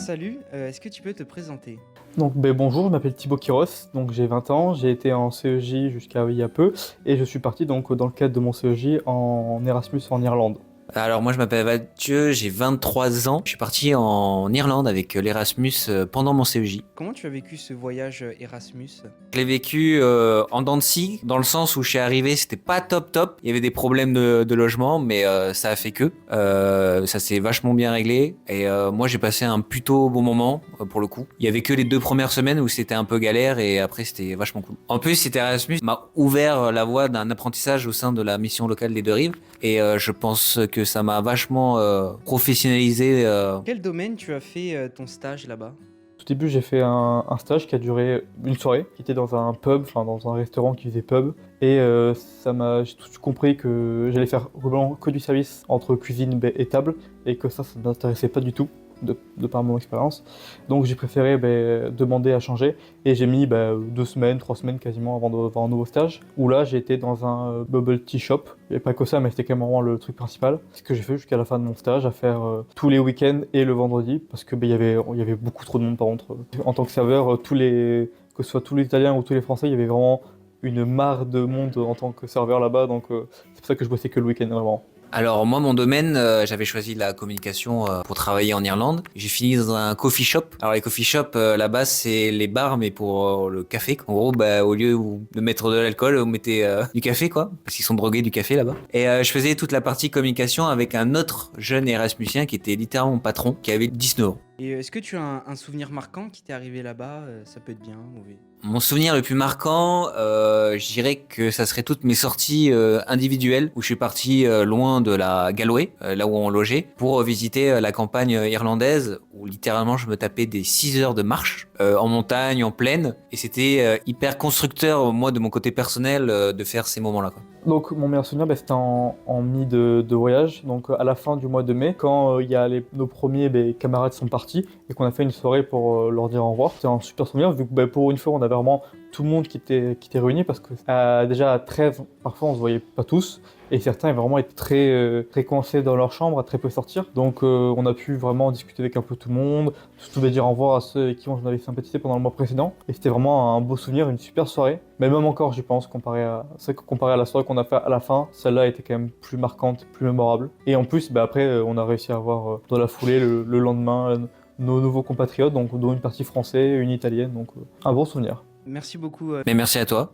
Salut, est-ce que tu peux te présenter? Donc, bonjour, je m'appelle Thibaut Quiros, donc j'ai 20 ans, j'ai été en CEJ jusqu'à il y a peu, et je suis parti donc dans le cadre de mon CEJ en Erasmus en Irlande. Alors moi je m'appelle Mathieu, j'ai 23 ans. Je suis parti en Irlande avec l'Erasmus pendant mon CEJ. Comment tu as vécu ce voyage Erasmus? Je l'ai vécu en dents de scie, dans le sens où je suis arrivé, c'était pas top top. Il y avait des problèmes de logement, mais ça a fait que. Ça s'est vachement bien réglé. Et moi j'ai passé un plutôt bon moment pour le coup. Il y avait que les 2 premières semaines où c'était un peu galère et après c'était vachement cool. En plus cet Erasmus m'a ouvert la voie d'un apprentissage au sein de la mission locale des Deux Rives. Et je pense que ça m'a vachement professionnalisé. Quel domaine tu as fait ton stage là-bas? Tout début, j'ai fait un stage qui a duré une soirée, qui était dans un pub, enfin dans un restaurant qui faisait pub, et j'ai tout de suite compris que j'allais faire vraiment que du service entre cuisine et table, et que ça ne m'intéressait pas du tout. De par mon expérience. Donc j'ai préféré demander à changer et j'ai mis 2 semaines, 3 semaines quasiment avant de voir un nouveau stage où là j'ai été dans un bubble tea shop. Il n'y avait pas que ça mais c'était quand même vraiment le truc principal. Ce que j'ai fait jusqu'à la fin de mon stage à faire tous les week-ends et le vendredi parce que il y avait beaucoup trop de monde par contre. En tant que serveur, que ce soit tous les Italiens ou tous les Français, il y avait vraiment une mare de monde en tant que serveur là-bas donc c'est pour ça que je bossais que le week-end vraiment. Alors moi mon domaine, j'avais choisi la communication pour travailler en Irlande. J'ai fini dans un coffee shop. Alors les coffee shops là-bas c'est les bars mais pour le café. En gros au lieu de mettre de l'alcool, vous mettez du café quoi, parce qu'ils sont drogués du café là-bas. Et je faisais toute la partie communication avec un autre jeune Erasmusien qui était littéralement mon patron, qui avait 19 ans. Et est-ce que tu as un souvenir marquant qui t'est arrivé là-bas? Ça peut être bien, mauvais. Mon souvenir le plus marquant, je dirais que ça serait toutes mes sorties individuelles où je suis parti loin de la Galway, là où on logeait, pour visiter la campagne irlandaise où littéralement je me tapais des 6 heures de marche en montagne, en plaine, et c'était hyper constructeur moi de mon côté personnel de faire ces moments-là, quoi. Donc mon meilleur souvenir, c'était en mi de voyage, donc à la fin du mois de mai, quand il y a nos premiers camarades sont partis et qu'on a fait une soirée pour leur dire au revoir. C'était un super souvenir vu que pour une fois on avait vraiment tout le monde qui était réuni parce que déjà à 13, parfois on se voyait pas tous et certains vraiment étaient très coincés dans leur chambre, à très peu sortir. Donc on a pu vraiment discuter avec un peu tout le monde, surtout dire au revoir à ceux avec qui on avait sympathisé pendant le mois précédent. Et c'était vraiment un beau souvenir, une super soirée. Mais même encore, je pense, c'est vrai que comparé à la soirée qu'on a fait à la fin, celle-là était quand même plus marquante, plus mémorable. Et en plus, après, on a réussi à avoir dans la foulée le lendemain nos nouveaux compatriotes, donc dont une partie française, une italienne, donc un bon souvenir. Merci beaucoup. Mais merci à toi.